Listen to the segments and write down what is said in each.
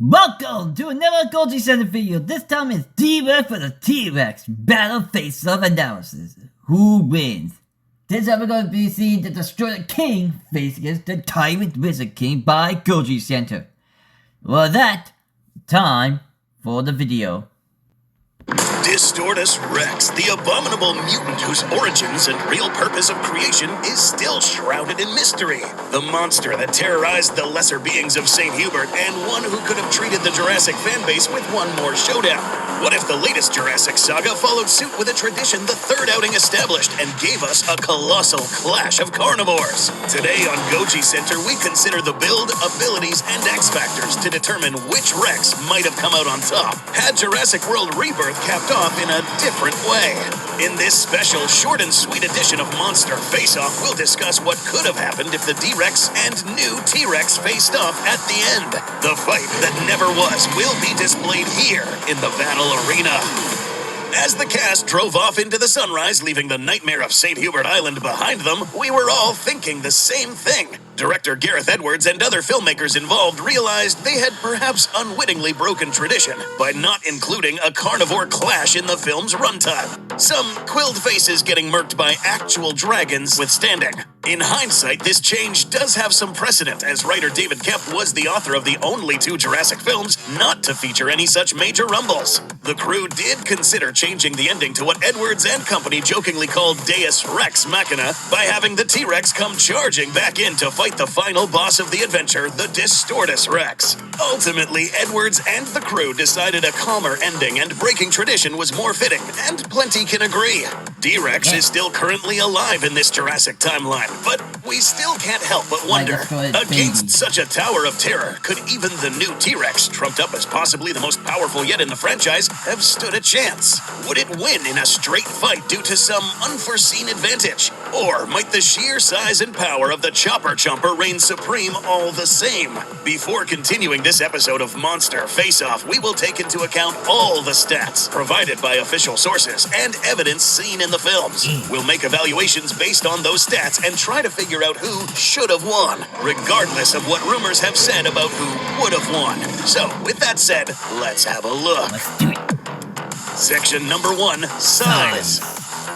Welcome to another Goji Center video. This time it's T-Rex for the T-Rex Battle Face-Off Analysis. Who wins? This time we're going to be seeing the Destroyer King face against the Tyrant Wizard King by Goji Center. Well, that time for the video. Distortus Rex, the abominable mutant whose origins and real purpose of creation is still shrouded in mystery. The monster that terrorized the lesser beings of St. Hubert, and one who could have treated the Jurassic fanbase with one more showdown. What if the latest Jurassic saga followed suit with a tradition the third outing established and gave us a colossal clash of carnivores? Today on Goji Center, we consider the build, abilities, and X factors to determine which Rex might have come out on top had Jurassic World Rebirth capped off in a different way. In this special short and sweet edition of Monster Face-Off, we'll discuss what could have happened if the D-Rex and new T-Rex faced off at the end. The fight that never was will be displayed here in the battle arena. As the cast drove off into the sunrise, leaving the nightmare of St. Hubert Island behind them, we were all thinking the same thing. Director Gareth Edwards and other filmmakers involved realized they had perhaps unwittingly broken tradition by not including a carnivore clash in the film's runtime. Some quilled faces getting murked by actual dragons withstanding. In hindsight, this change does have some precedent, as writer David Kemp was the author of the only two Jurassic films not to feature any such major rumbles. The crew did consider changing the ending to what Edwards and company jokingly called Deus Rex Machina by having the T-Rex come charging back in to fight the final boss of the adventure, the Distortus Rex. Ultimately, Edwards and the crew decided a calmer ending and breaking tradition was more fitting, and plenty can agree. D-Rex is still currently alive in this Jurassic timeline, but we still can't help but wonder, against such a tower of terror, could even the new T-Rex, trumped up as possibly the most powerful yet in the franchise, have stood a chance? Would it win in a straight fight due to some unforeseen advantage? Or might the sheer size and power of the Chopper Chomper reign supreme all the same? Before continuing this episode of Monster Face-Off, we will take into account all the stats provided by official sources and evidence seen in the films. We'll make evaluations based on those stats and try to figure out who should have won, regardless of what rumors have said about who would have won. So, with that said, let's have a look. Let's do it. Section number 1, size.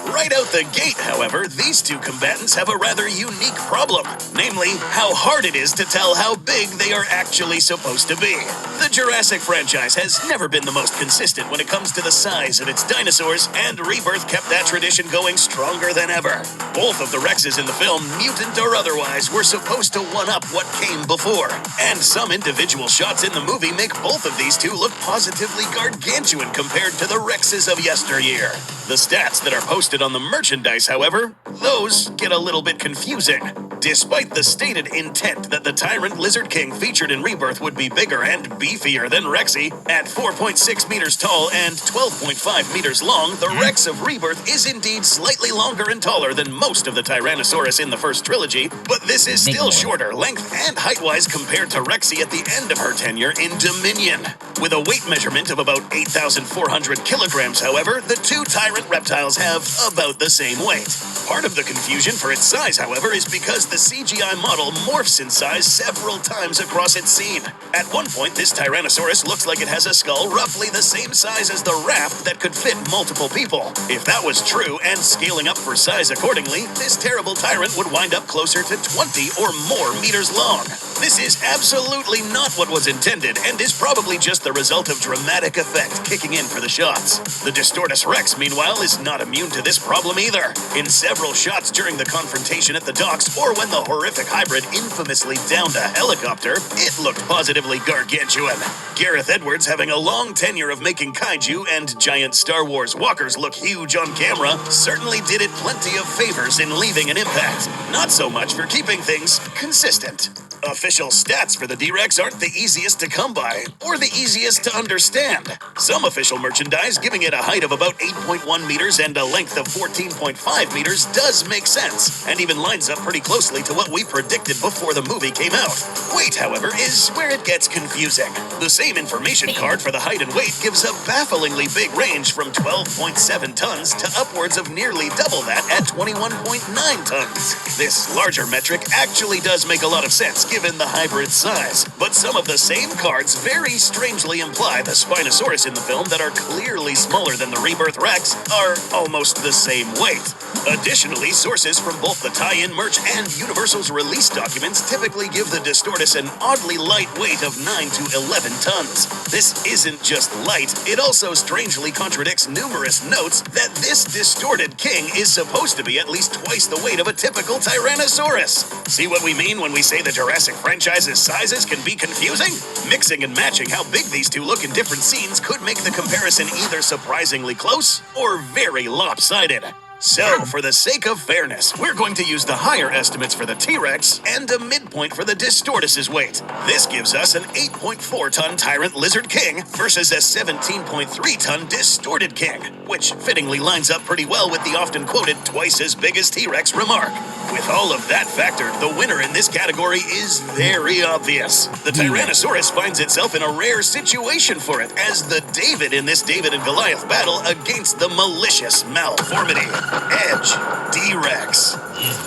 Right out the gate, however, these two combatants have a rather unique problem, namely how hard it is to tell how big they are actually supposed to be. The Jurassic franchise has never been the most consistent when it comes to the size of its dinosaurs, and Rebirth kept that tradition going stronger than ever. Both of the Rexes in the film, mutant or otherwise, were supposed to one-up what came before, and some individual shots in the movie make both of these two look positively gargantuan compared to the Rexes of yesteryear. The stats that are posted on the merchandise, however, those get a little bit confusing. Despite the stated intent that the Tyrant Lizard King featured in Rebirth would be bigger and beefier than Rexy, at 4.6 meters tall and 12.5 meters long, the Rex of Rebirth is indeed slightly longer and taller than most of the Tyrannosaurus in the first trilogy, but this is still shorter length and height-wise compared to Rexy at the end of her tenure in Dominion. With a weight measurement of about 8,400 kilograms, however, the two Tyrant reptiles have about the same weight. Part of the confusion for its size, however, is because the CGI model morphs in size several times across its scene. At one point, this Tyrannosaurus looks like it has a skull roughly the same size as the raft that could fit multiple people. If that was true, and scaling up for size accordingly, this terrible tyrant would wind up closer to 20 or more meters long. This is absolutely not what was intended, and is probably just the result of dramatic effect kicking in for the shots. The Distortus Rex, meanwhile, is not immune to this problem either. In several shots during the confrontation at the docks, or when the horrific hybrid infamously downed a helicopter, it looked positively gargantuan. Gareth Edwards, having a long tenure of making kaiju and giant Star Wars walkers look huge on camera, certainly did it plenty of favors in leaving an impact. Not so much for keeping things consistent. Official stats for the D-Rex aren't the easiest to come by, or the easiest to understand. Some official merchandise giving it a height of about 8.1 meters and a length of 14.5 meters does make sense, and even lines up pretty closely to what we predicted before the movie came out. Weight, however, is where it gets confusing. The same information card for the height and weight gives a bafflingly big range from 12.7 tons to upwards of nearly double that at 21.9 tons. This larger metric actually does make a lot of sense, given the hybrid size. But some of the same cards very strangely imply the Spinosaurus in the film that are clearly smaller than the Rebirth Rex are almost the same weight. Additionally, sources from both the tie-in merch and Universal's release documents typically give the Distortus an oddly light weight of 9 to 11 tons. This isn't just light, it also strangely contradicts numerous notes that this distorted king is supposed to be at least twice the weight of a typical Tyrannosaurus. See what we mean when we say the Jurassic franchise's sizes can be confusing? Mixing and matching how big these two look in different scenes could make the comparison either surprisingly close or very lopsided. So, for the sake of fairness, we're going to use the higher estimates for the T-Rex and a midpoint for the Distortus's weight. This gives us an 8.4-ton Tyrant Lizard King versus a 17.3-ton Distorted King, which fittingly lines up pretty well with the often quoted twice as big as T-Rex remark. With all of that factored, the winner in this category is very obvious. The Tyrannosaurus finds itself in a rare situation for it, as the David in this David and Goliath battle against the malicious Malformity. Edge, D-Rex.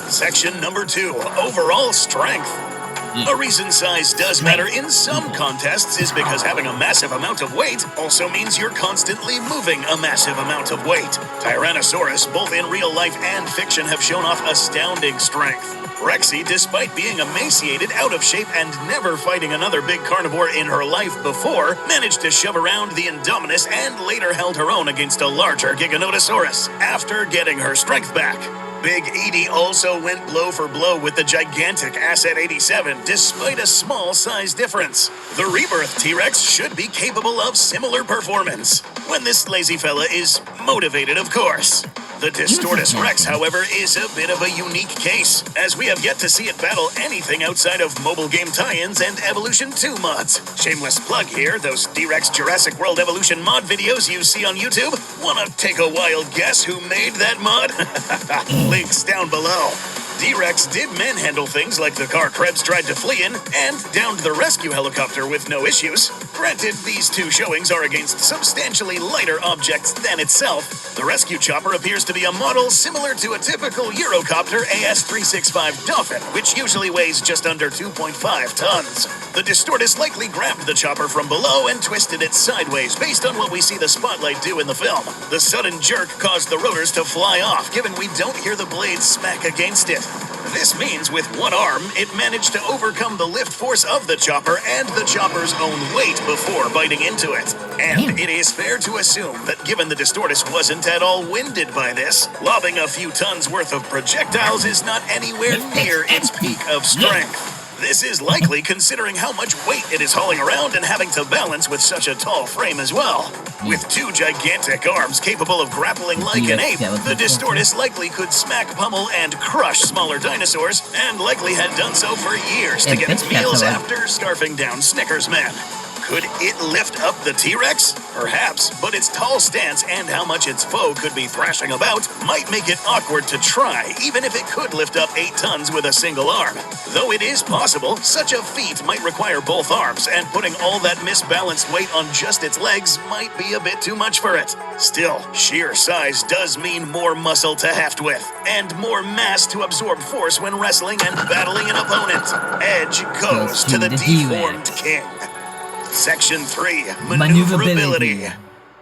Section number 2, overall strength. A reason size does matter in some contests is because having a massive amount of weight also means you're constantly moving a massive amount of weight. Tyrannosaurus, both in real life and fiction, have shown off astounding strength. Rexy, despite being emaciated, out of shape, and never fighting another big carnivore in her life before, managed to shove around the Indominus and later held her own against a larger Giganotosaurus after getting her strength back. Big Edie also went blow for blow with the gigantic Asset 87, despite a small size difference. The Rebirth T-Rex should be capable of similar performance, when this lazy fella is motivated, of course. The Distortus Rex, however, is a bit of a unique case, as we have yet to see it battle anything outside of mobile game tie-ins and Evolution 2 mods. Shameless plug here, those D-Rex Jurassic World Evolution mod videos you see on YouTube? Wanna take a wild guess who made that mod? Links down below. D-Rex did manhandle things like the car Krebs tried to flee in, and downed the rescue helicopter with no issues. Granted, these two showings are against substantially lighter objects than itself. The rescue chopper appears to be a model similar to a typical Eurocopter AS-365 Dolphin, which usually weighs just under 2.5 tons. The Distortus likely grabbed the chopper from below and twisted it sideways based on what we see the spotlight do in the film. The sudden jerk caused the rotors to fly off, given we don't hear the blades smack against it. This means with one arm, it managed to overcome the lift force of the chopper and the chopper's own weight before biting into it. And it is fair to assume that given the Distortus wasn't at all winded by this, lobbing a few tons worth of projectiles is not anywhere near its peak of strength. This is likely considering how much weight it is hauling around and having to balance with such a tall frame as well. With two gigantic arms capable of grappling like an ape, the Distortus likely could smack, pummel, and crush smaller dinosaurs, and likely had done so for years to get its meals after scarfing down Snickers Man. Could it lift up the T-Rex? Perhaps, but its tall stance and how much its foe could be thrashing about might make it awkward to try, even if it could lift up 8 tons with a single arm. Though it is possible, such a feat might require both arms, and putting all that misbalanced weight on just its legs might be a bit too much for it. Still, sheer size does mean more muscle to heft with, and more mass to absorb force when wrestling and battling an opponent. Edge goes to the deformed king. Section 3, Maneuverability.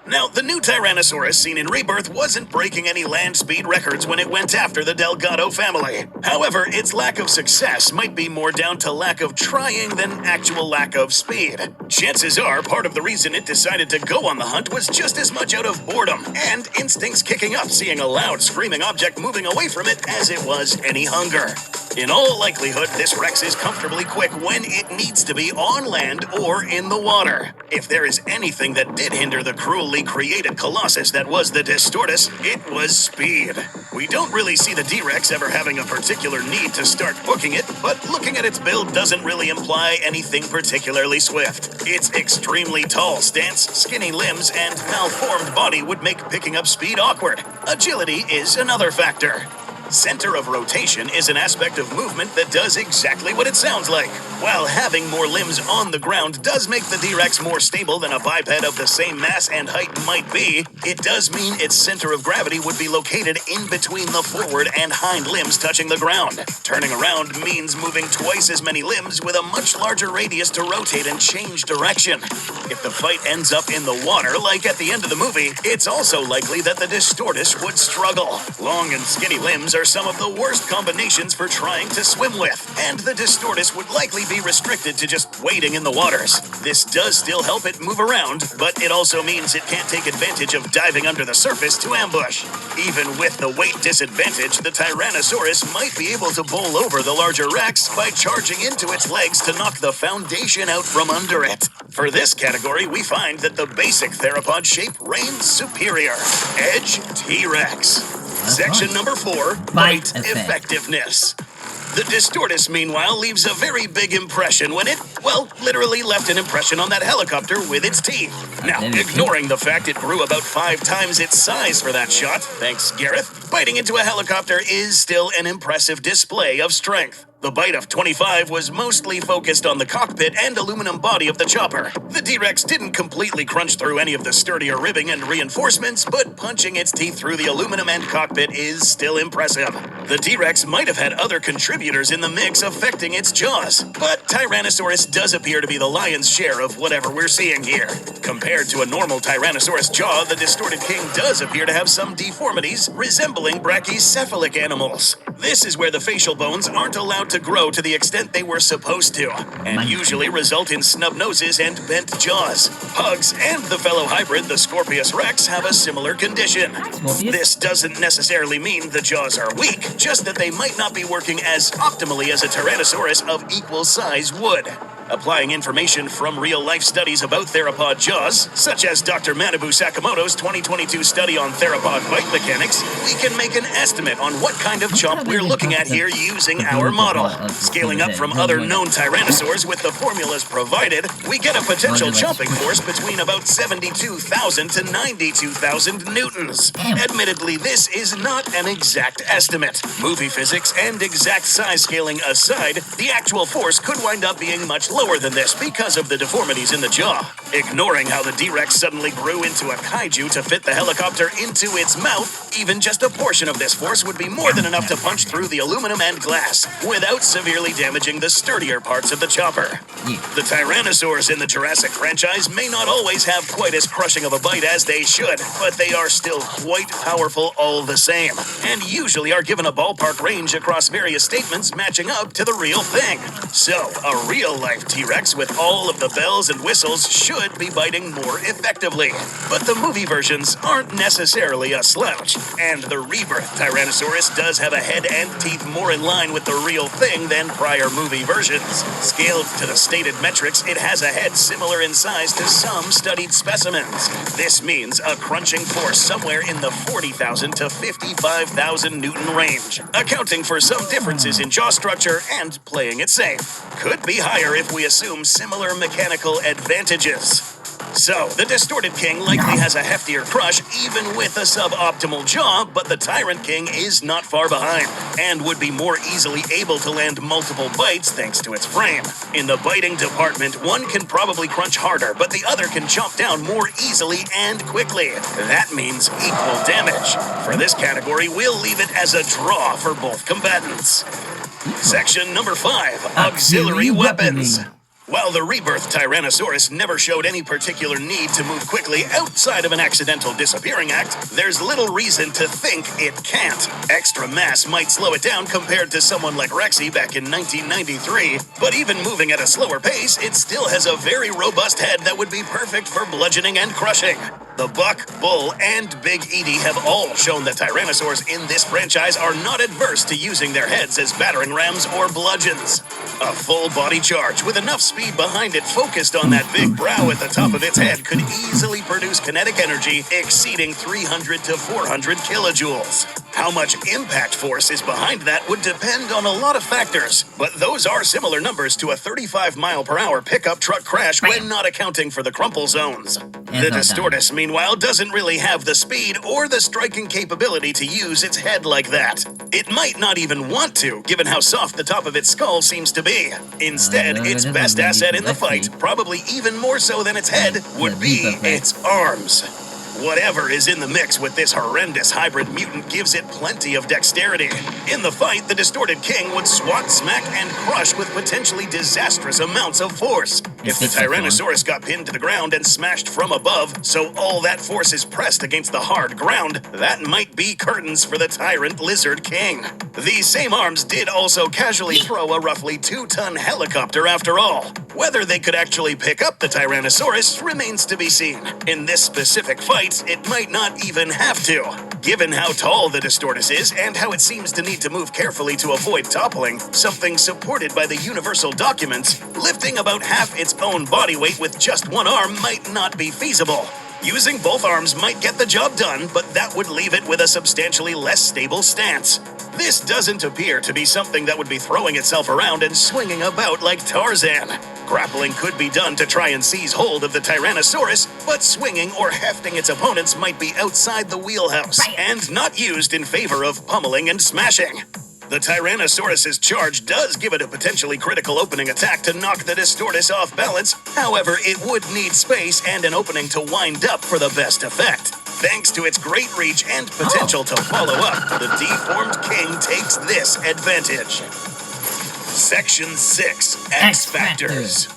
Now, the new Tyrannosaurus seen in Rebirth wasn't breaking any land speed records when it went after the Delgado family. However, its lack of success might be more down to lack of trying than actual lack of speed. Chances are part of the reason it decided to go on the hunt was just as much out of boredom and instincts kicking up seeing a loud screaming object moving away from it as it was any hunger. In all likelihood, this Rex is comfortably quick when it needs to be on land or in the water. If there is anything that did hinder the cruelly created colossus that was the Distortus, it was speed. We don't really see the D-Rex ever having a particular need to start booking it, but looking at its build doesn't really imply anything particularly swift. Its extremely tall stance, skinny limbs, and malformed body would make picking up speed awkward. Agility is another factor. Center of rotation is an aspect of movement that does exactly what it sounds like. While having more limbs on the ground does make the T-Rex more stable than a biped of the same mass and height might be, it does mean its center of gravity would be located in between the forward and hind limbs touching the ground. Turning around means moving twice as many limbs with a much larger radius to rotate and change direction. If the fight ends up in the water, like at the end of the movie, it's also likely that the Distortus would struggle. Long and skinny limbs are some of the worst combinations for trying to swim with, and the Distortus would likely be restricted to just wading in the waters. This does still help it move around, but it also means it can't take advantage of diving under the surface to ambush. Even with the weight disadvantage, the Tyrannosaurus might be able to bowl over the larger Rex by charging into its legs to knock the foundation out from under it. For this category, we find that the basic theropod shape reigns superior. Edge T-Rex. Section number 4, Bite Effectiveness. The Distortus, meanwhile, leaves a very big impression when it, well, literally left an impression on that helicopter with its teeth. Now, ignoring the fact it grew about 5 times its size for that shot, thanks Gareth, biting into a helicopter is still an impressive display of strength. The bite of 25 was mostly focused on the cockpit and aluminum body of the chopper. The T-Rex didn't completely crunch through any of the sturdier ribbing and reinforcements, but punching its teeth through the aluminum and cockpit is still impressive. The T-Rex might have had other contributors in the mix affecting its jaws, but Tyrannosaurus does appear to be the lion's share of whatever we're seeing here. Compared to a normal Tyrannosaurus jaw, the Distorted King does appear to have some deformities resembling brachycephalic animals. This is where the facial bones aren't allowed to grow to the extent they were supposed to, and usually result in snub noses and bent jaws. Pugs and the fellow hybrid, the Scorpius Rex, have a similar condition. This doesn't necessarily mean the jaws are weak, just that they might not be working as optimally as a Tyrannosaurus of equal size would. Applying information from real-life studies about theropod jaws, such as Dr. Manabu Sakamoto's 2022 study on theropod bite mechanics, we can make an estimate on what kind of chomp we're looking at here using our model. Scaling up from other known tyrannosaurs with the formulas provided, we get a potential chomping force between about 72,000 to 92,000 newtons. Admittedly, this is not an exact estimate. Movie physics and exact size scaling aside, the actual force could wind up being much lower than this because of the deformities in the jaw. Ignoring how the D-Rex suddenly grew into a kaiju to fit the helicopter into its mouth, even just a portion of this force would be more than enough to punch through the aluminum and glass without severely damaging the sturdier parts of the chopper. The Tyrannosaurs in the Jurassic franchise may not always have quite as crushing of a bite as they should, but they are still quite powerful all the same, and usually are given a ballpark range across various statements matching up to the real thing. So, a real-life T-Rex with all of the bells and whistles should be biting more effectively. But the movie versions aren't necessarily a slouch, and the rebirth Tyrannosaurus does have a head and teeth more in line with the real thing than prior movie versions. Scaled to the stated metrics, it has a head similar in size to some studied specimens. This means a crunching force somewhere in the 40,000 to 55,000 Newton range, accounting for some differences in jaw structure and playing it safe. Could be higher if we assume similar mechanical advantages. So, the Distorted King likely has a heftier crush even with a suboptimal jaw, but the Tyrant King is not far behind, and would be more easily able to land multiple bites thanks to its frame. In the biting department, one can probably crunch harder, but the other can chomp down more easily and quickly. That means equal damage. For this category, we'll leave it as a draw for both combatants. Section number 5, Auxiliary Weapons. While the rebirth Tyrannosaurus never showed any particular need to move quickly outside of an accidental disappearing act, there's little reason to think it can't. Extra mass might slow it down compared to someone like Rexy back in 1993, but even moving at a slower pace, it still has a very robust head that would be perfect for bludgeoning and crushing. The Buck, Bull, and Big Edie have all shown that Tyrannosaurs in this franchise are not adverse to using their heads as battering rams or bludgeons. A full body charge with enough speed behind it focused on that big brow at the top of its head could easily produce kinetic energy exceeding 300 to 400 kilojoules. How much impact force is behind that would depend on a lot of factors, but those are similar numbers to a 35-mile-per-hour pickup truck crash when not accounting for the crumple zones. The Distortus, meanwhile, doesn't really have the speed or the striking capability to use its head like that. It might not even want to, given how soft the top of its skull seems to be. Instead, its best asset in the fight, probably even more so than its head, would be its arms. Whatever is in the mix with this horrendous hybrid mutant gives it plenty of dexterity. In the fight, the Distorted King would swat, smack, and crush with potentially disastrous amounts of force. If the Tyrannosaurus got pinned to the ground and smashed from above, so all that force is pressed against the hard ground, that might be curtains for the Tyrant Lizard King. These same arms did also casually throw a roughly 2-ton helicopter after all. Whether they could actually pick up the Tyrannosaurus remains to be seen. In this specific fight, it might not even have to. Given how tall the Distortus is and how it seems to need to move carefully to avoid toppling, something supported by the universal documents, lifting about half its own body weight with just one arm might not be feasible. Using both arms might get the job done, but that would leave it with a substantially less stable stance. This doesn't appear to be something that would be throwing itself around and swinging about like Tarzan. Grappling could be done to try and seize hold of the Tyrannosaurus, but swinging or hefting its opponents might be outside the wheelhouse and not used in favor of pummeling and smashing. The Tyrannosaurus's charge does give it a potentially critical opening attack to knock the Distortus off balance. However, it would need space and an opening to wind up for the best effect. Thanks to its great reach and potential to follow up, the deformed king takes this advantage. Section 6, X Factors.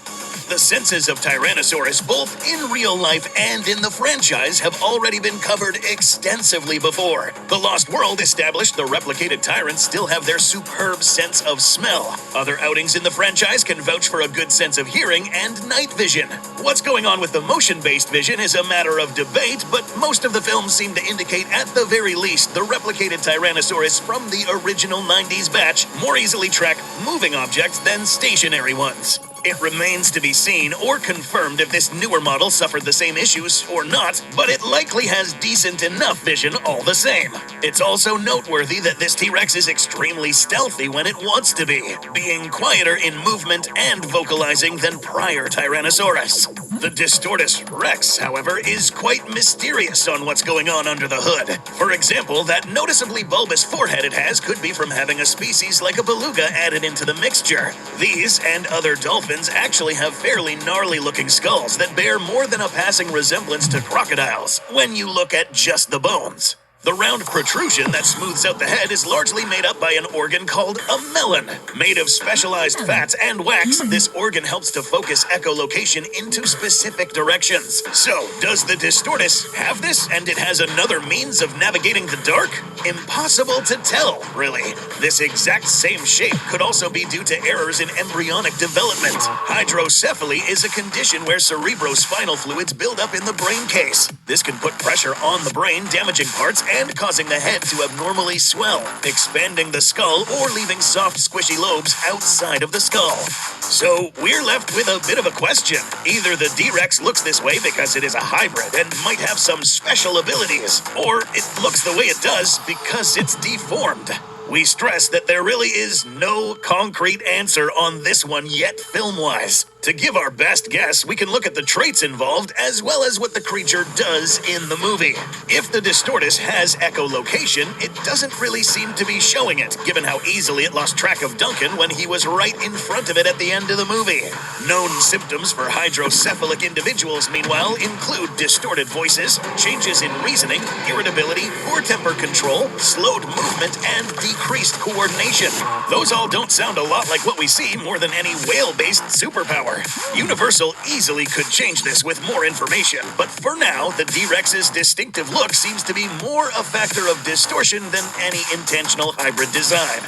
The senses of Tyrannosaurus, both in real life and in the franchise, have already been covered extensively before. The Lost World established the replicated tyrants still have their superb sense of smell. Other outings in the franchise can vouch for a good sense of hearing and night vision. What's going on with the motion-based vision is a matter of debate, but most of the films seem to indicate at the very least the replicated Tyrannosaurus from the original 90s batch more easily track moving objects than stationary ones. It remains to be seen or confirmed if this newer model suffered the same issues or not, but it likely has decent enough vision all the same. It's also noteworthy that this T-Rex is extremely stealthy when it wants to be, being quieter in movement and vocalizing than prior Tyrannosaurus. The Distortus Rex, however, is quite mysterious on what's going on under the hood. For example, that noticeably bulbous forehead it has could be from having a species like a beluga added into the mixture. These and other dolphins actually have fairly gnarly-looking skulls that bear more than a passing resemblance to crocodiles when you look at just the bones. The round protrusion that smooths out the head is largely made up by an organ called a melon. Made of specialized fats and wax, this organ helps to focus echolocation into specific directions. So, does the Distortus have this and it has another means of navigating the dark? Impossible to tell, really. This exact same shape could also be due to errors in embryonic development. Hydrocephaly is a condition where cerebrospinal fluids build up in the brain case. This can put pressure on the brain, damaging parts and causing the head to abnormally swell, expanding the skull or leaving soft, squishy lobes outside of the skull. So we're left with a bit of a question. Either the D-Rex looks this way because it is a hybrid and might have some special abilities, or it looks the way it does because it's deformed. We stress that there really is no concrete answer on this one yet film-wise. To give our best guess, we can look at the traits involved as well as what the creature does in the movie. If the Distortus has echolocation, it doesn't really seem to be showing it, given how easily it lost track of Duncan when he was right in front of it at the end of the movie. Known symptoms for hydrocephalic individuals, meanwhile, include distorted voices, changes in reasoning, irritability, poor temper control, slowed movement, and decreased coordination. Those all don't sound a lot like what we see more than any whale-based superpower. Universal easily could change this with more information, but for now, the D-Rex's distinctive look seems to be more a factor of distortion than any intentional hybrid design.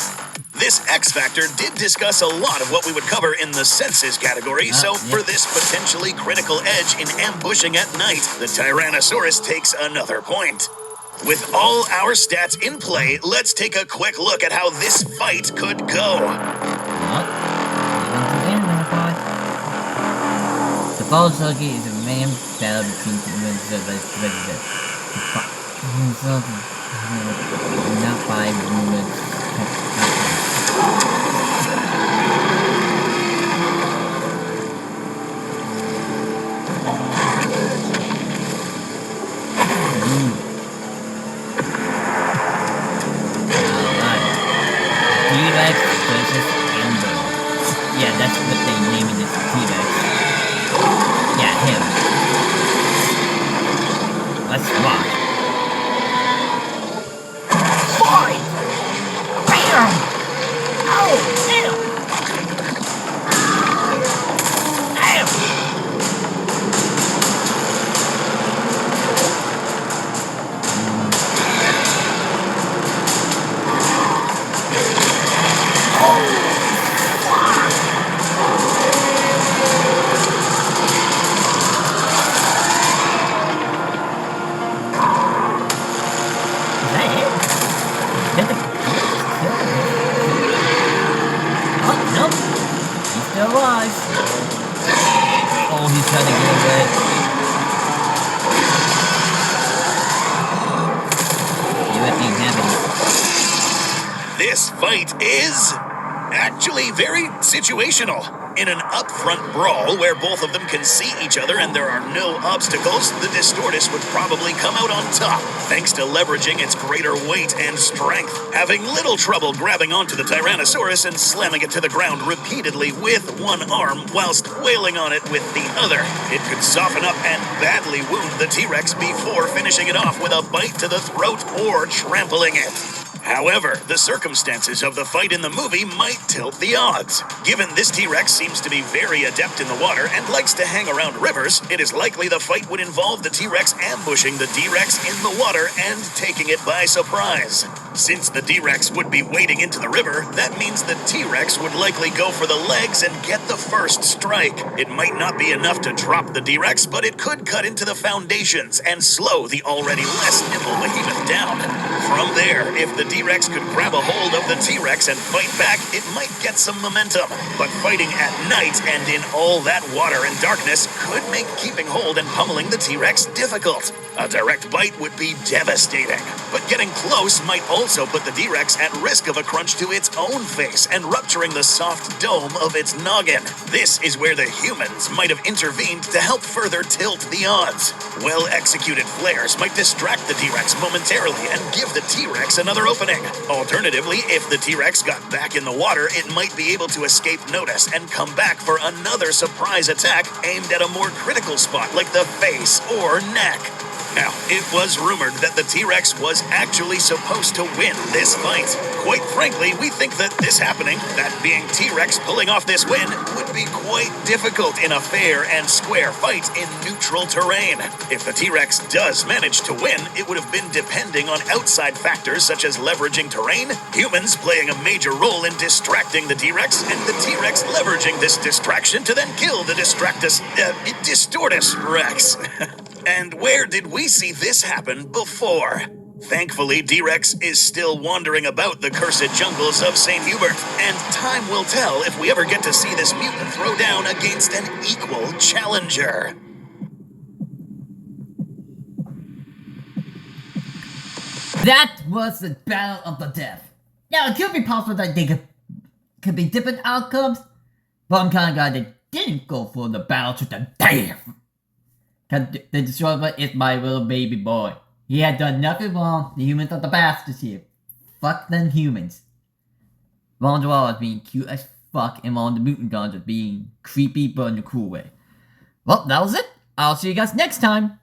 This X Factor did discuss a lot of what we would cover in the senses category, so for this potentially critical edge in ambushing at night, the Tyrannosaurus takes another point. With all our stats in play, let's take a quick look at how this fight could go. The Volsargi is a main battle between the Not by humans. T-Rex versus Ember. Yeah, that's what they named this T-Rex. Yeah, him. Let's rock. Fight! Bam! Oh, damn! Damn! Oh, he's trying to get away. You ain't having it. This fight is actually very situational. In an upfront brawl where both of them can see each other and there are no obstacles, the Distortus would probably come out on top, thanks to leveraging its greater weight and strength, having little trouble grabbing onto the Tyrannosaurus and slamming it to the ground repeatedly with one arm whilst wailing on it with the other. It could soften up and badly wound the T-Rex before finishing it off with a bite to the throat or trampling it. However, the circumstances of the fight in the movie might tilt the odds. Given this T-Rex seems to be very adept in the water and likes to hang around rivers, it is likely the fight would involve the T-Rex ambushing the D-Rex in the water and taking it by surprise. Since the D-Rex would be wading into the river, that means the T-Rex would likely go for the legs and get the first strike. It might not be enough to drop the D-Rex, but it could cut into the foundations and slow the already less nimble behemoth down. From there, if the D-Rex could grab a hold of the T-Rex and fight back, it might get some momentum. But fighting at night and in all that water and darkness could make keeping hold and pummeling the T-Rex difficult. A direct bite would be devastating, but getting close might also put the D-Rex at risk of a crunch to its own face and rupturing the soft dome of its noggin. This is where the humans might have intervened to help further tilt the odds. Well-executed flares might distract the T-Rex momentarily and give the T-Rex another opening. Alternatively, if the T-Rex got back in the water, it might be able to escape notice and come back for another surprise attack aimed at a more critical spot like the face or neck. Now, it was rumored that the T-Rex was actually supposed to win this fight. Quite frankly, we think that this happening, that being T-Rex pulling off this win, would be quite difficult in a fair and square fight in neutral terrain. If the T-Rex does manage to win, it would have been depending on outside factors such as leveraging terrain, humans playing a major role in distracting the T-Rex, and the T-Rex leveraging this distraction to then kill the Distortus Rex. And where did we see this happen before? Thankfully, D-Rex is still wandering about the cursed jungles of St. Hubert, and time will tell if we ever get to see this mutant throw down against an equal challenger. That was the battle of the death. Now, it could be possible that they could be different outcomes, but I'm kind of glad they didn't go for the battle to the death. Because the Destroyer is my little baby boy. He had done nothing wrong. The humans are the bastards here. Fuck them humans. Ron was being cute as fuck, and all the mutant guns are being creepy but in a cool way. Well, that was it. I'll see you guys next time.